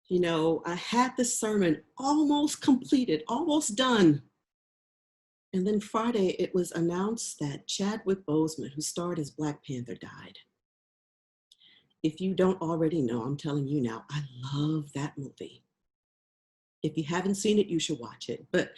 You know, I had this sermon almost completed, almost done. And then Friday, it was announced that Chadwick Boseman, who starred as Black Panther, died. If you don't already know, I'm telling you now, I love that movie. If you haven't seen it, you should watch it. But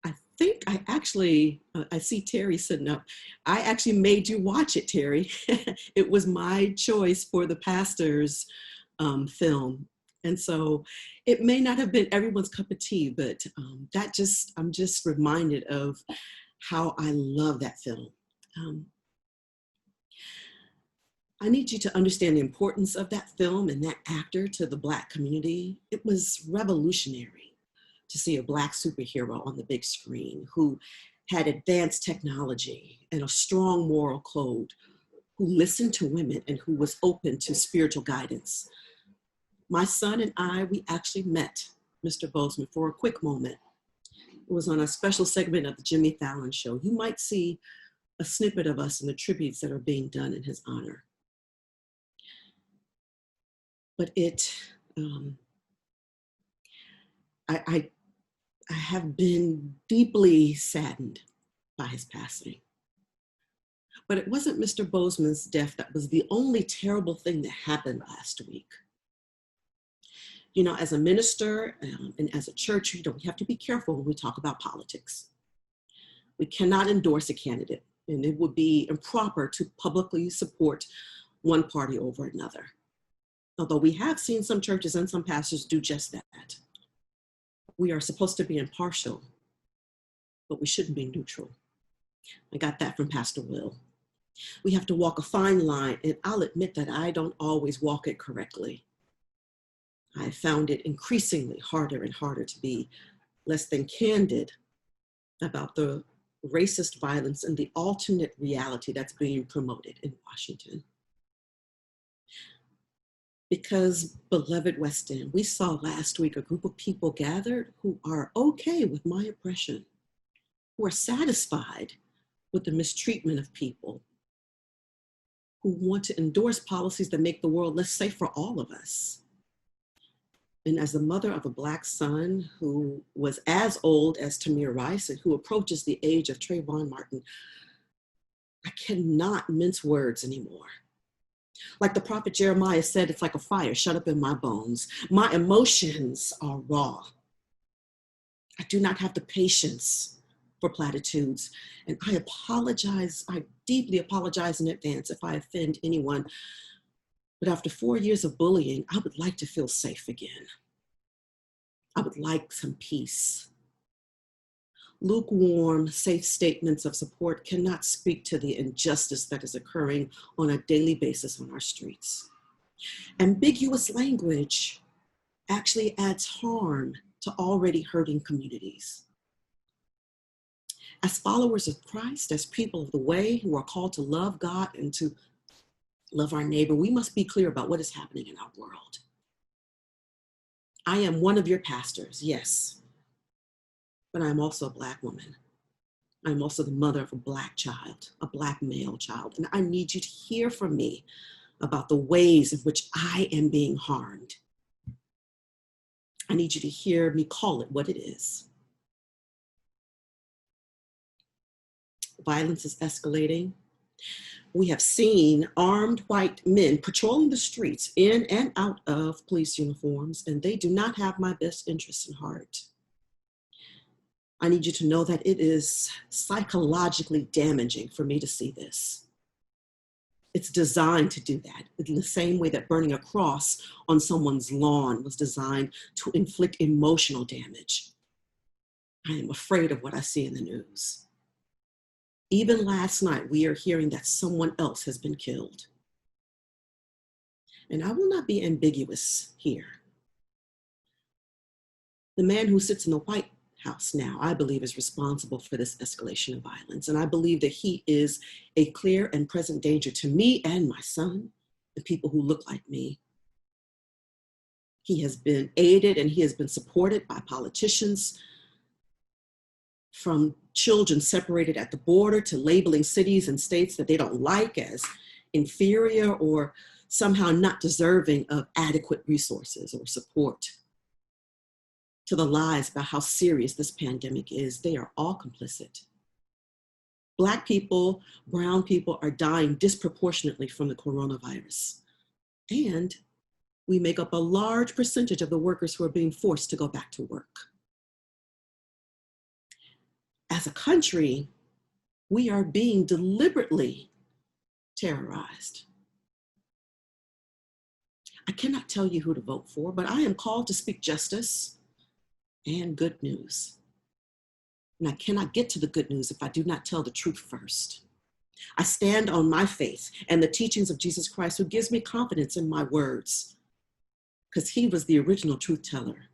I think I see Terry sitting up. I actually made you watch it, Terry. It was my choice for the pastor's film. And so it may not have been everyone's cup of tea, but I'm just reminded of how I love that film. Um, I need you to understand the importance of that film and that actor to the Black community. It was revolutionary to see a Black superhero on the big screen who had advanced technology and a strong moral code, who listened to women and who was open to spiritual guidance. My son and I, we actually met Mr. Boseman for a quick moment. It was on a special segment of the Jimmy Fallon show. You might see a snippet of us in the tributes that are being done in his honor. But I have been deeply saddened by his passing. But it wasn't Mr. Boseman's death that was the only terrible thing that happened last week. You know, as a minister and as a church, we have to be careful when we talk about politics. We cannot endorse a candidate, and it would be improper to publicly support one party over another. Although we have seen some churches and some pastors do just that. We are supposed to be impartial, but we shouldn't be neutral. I got that from Pastor Will. We have to walk a fine line, and I'll admit that I don't always walk it correctly. I found it increasingly harder and harder to be less than candid about the racist violence and the alternate reality that's being promoted in Washington. Because, beloved West End, we saw last week a group of people gathered who are okay with my oppression, who are satisfied with the mistreatment of people, who want to endorse policies that make the world less safe for all of us. And as the mother of a Black son who was as old as Tamir Rice and who approaches the age of Trayvon Martin, I cannot mince words anymore. Like the prophet Jeremiah said, it's like a fire shut up in my bones. My emotions are raw. I do not have the patience for platitudes. And I apologize, I deeply apologize in advance if I offend anyone. But after 4 years of bullying, I would like to feel safe again. I would like some peace. Lukewarm, safe statements of support cannot speak to the injustice that is occurring on a daily basis on our streets. Ambiguous language actually adds harm to already hurting communities. As followers of Christ, as people of the way who are called to love God and to love our neighbor, we must be clear about what is happening in our world. I am one of your pastors, yes, but I'm also a Black woman. I'm also the mother of a Black child, a Black male child, and I need you to hear from me about the ways in which I am being harmed. I need you to hear me call it what it is. Violence is escalating. We have seen armed white men patrolling the streets in and out of police uniforms, and they do not have my best interests in heart. I need you to know that it is psychologically damaging for me to see this. It's designed to do that in the same way that burning a cross on someone's lawn was designed to inflict emotional damage. I am afraid of what I see in the news. Even last night, we are hearing that someone else has been killed. And I will not be ambiguous here. The man who sits in the White House now, I believe, is responsible for this escalation of violence. And I believe that he is a clear and present danger to me and my son, the people who look like me. He has been aided and he has been supported by politicians, from children separated at the border to labeling cities and states that they don't like as inferior or somehow not deserving of adequate resources or support, to the lies about how serious this pandemic is, they are all complicit. Black people, brown people are dying disproportionately from the coronavirus. And we make up a large percentage of the workers who are being forced to go back to work. As a country, we are being deliberately terrorized. I cannot tell you who to vote for, but I am called to speak justice and good news. And I cannot get to the good news if I do not tell the truth first. I stand on my faith and the teachings of Jesus Christ, who gives me confidence in my words, because he was the original truth teller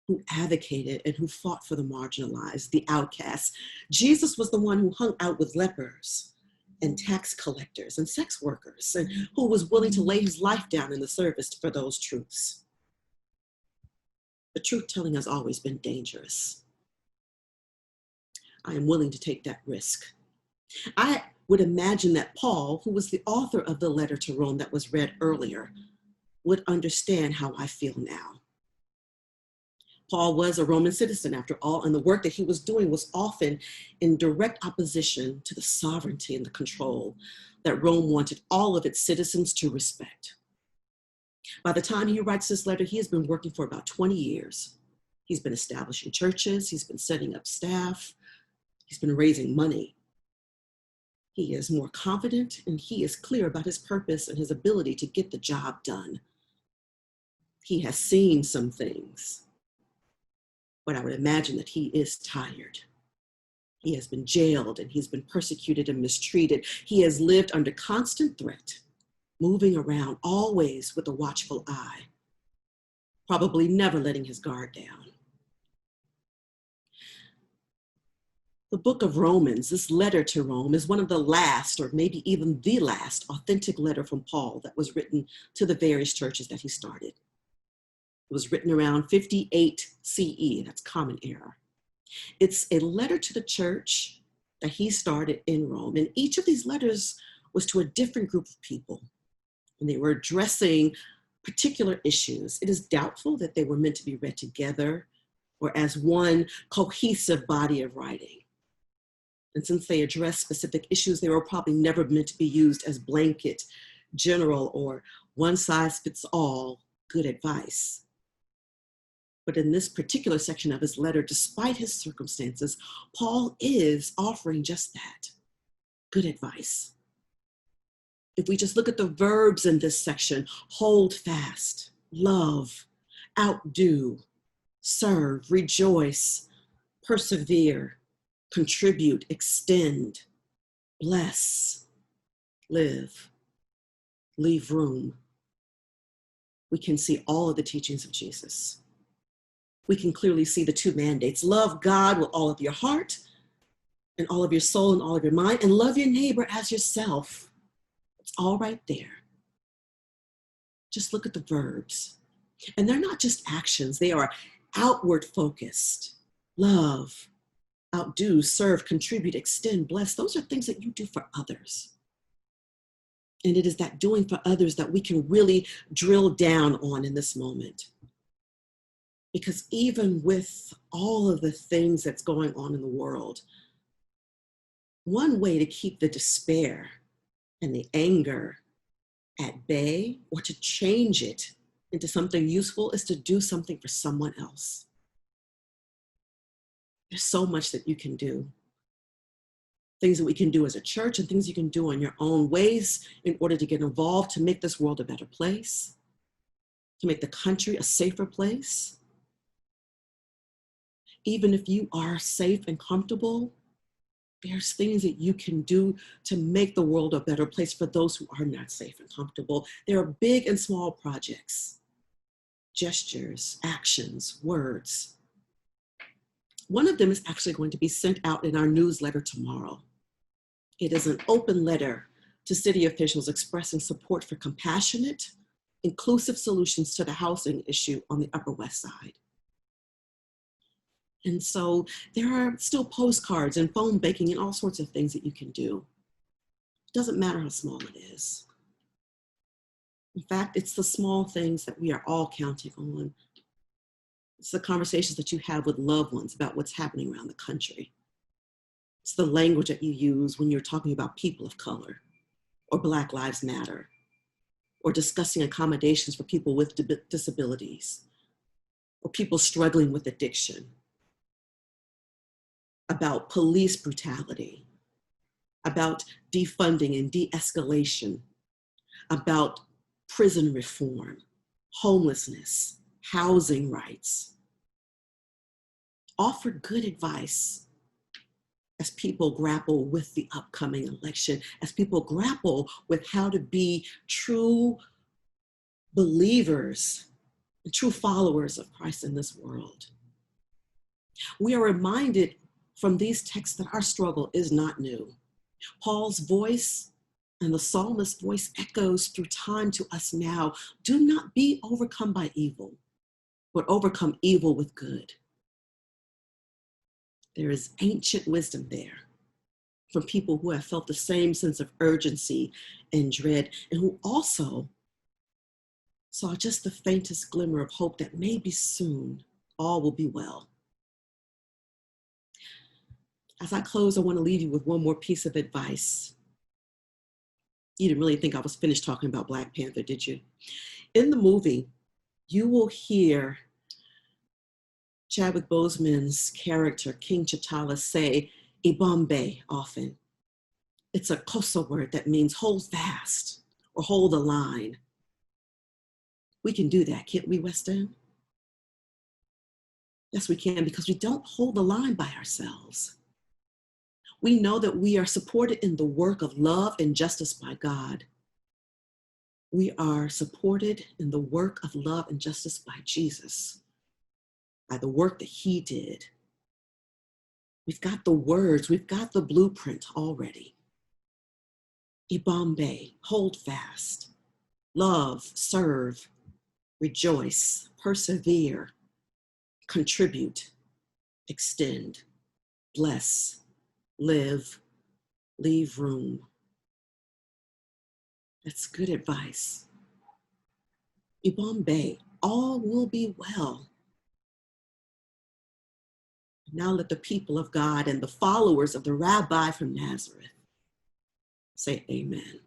who advocated and who fought for the marginalized, the outcasts. Jesus was the one who hung out with lepers and tax collectors and sex workers, and who was willing to lay his life down in the service for those truths. But truth telling has always been dangerous. I am willing to take that risk. I would imagine that Paul, who was the author of the letter to Rome that was read earlier, would understand how I feel now. Paul was a Roman citizen, after all, and the work that he was doing was often in direct opposition to the sovereignty and the control that Rome wanted all of its citizens to respect. By the time he writes this letter, he has been working for about 20 years. He's been establishing churches, he's been setting up staff, he's been raising money. He is more confident and he is clear about his purpose and his ability to get the job done. He has seen some things, but I would imagine that he is tired. He has been jailed and he's been persecuted and mistreated. He has lived under constant threat, moving around always with a watchful eye, probably never letting his guard down. The book of Romans, this letter to Rome, is one of the last, or maybe even the last, authentic letter from Paul that was written to the various churches that he started. It was written around 58 CE, that's Common Era. It's a letter to the church that he started in Rome, and each of these letters was to a different group of people, and they were addressing particular issues. It is doubtful that they were meant to be read together or as one cohesive body of writing. And since they address specific issues, they were probably never meant to be used as blanket, general, or one-size-fits-all good advice. But in this particular section of his letter, despite his circumstances, Paul is offering just that, good advice. If we just look at the verbs in this section, hold fast, love, outdo, serve, rejoice, persevere, contribute, extend, bless, live, leave room, we can see all of the teachings of Jesus. We can clearly see the two mandates: love God with all of your heart and all of your soul and all of your mind, and love your neighbor as yourself. It's all right there. Just look at the verbs. And they're not just actions, they are outward focused. Love, outdo, serve, contribute, extend, bless. Those are things that you do for others. And it is that doing for others that we can really drill down on in this moment. Because even with all of the things that's going on in the world, one way to keep the despair and the anger at bay, or to change it into something useful, is to do something for someone else. There's so much that you can do. Things that we can do as a church and things you can do on your own, ways in order to get involved to make this world a better place, to make the country a safer place. Even if you are safe and comfortable, there's things that you can do to make the world a better place for those who are not safe and comfortable. There are big and small projects, gestures, actions, words. One of them is actually going to be sent out in our newsletter tomorrow. It is an open letter to city officials expressing support for compassionate, inclusive solutions to the housing issue on the Upper West Side. And so there are still postcards and phone baking and all sorts of things that you can do. It doesn't matter how small it is. In fact, it's the small things that we are all counting on. It's the conversations that you have with loved ones about what's happening around the country. It's the language that you use when you're talking about people of color or Black Lives Matter or discussing accommodations for people with disabilities or people struggling with addiction, about police brutality, about defunding and de-escalation, about prison reform, homelessness, housing rights. Offer good advice as people grapple with the upcoming election, as people grapple with how to be true believers and true followers of Christ in this world. We are reminded from these texts that our struggle is not new. Paul's voice and the psalmist's voice echoes through time to us now. Do not be overcome by evil, but overcome evil with good. There is ancient wisdom there from people who have felt the same sense of urgency and dread, and who also saw just the faintest glimmer of hope that maybe soon all will be well. As I close, I want to leave you with one more piece of advice. You didn't really think I was finished talking about Black Panther, did you? In the movie, you will hear Chadwick Boseman's character, King T'Challa, say Ibambe often. It's a Kosa word that means hold fast or hold the line. We can do that, can't we, West End? Yes, we can, because we don't hold the line by ourselves. We know that we are supported in the work of love and justice by God. We are supported in the work of love and justice by Jesus, by the work that he did. We've got the words, we've got the blueprint already. Ibambe, hold fast, love, serve, rejoice, persevere, contribute, extend, bless, live, leave room. That's good advice. Ibambe, all will be well. Now let the people of God and the followers of the Rabbi from Nazareth say amen.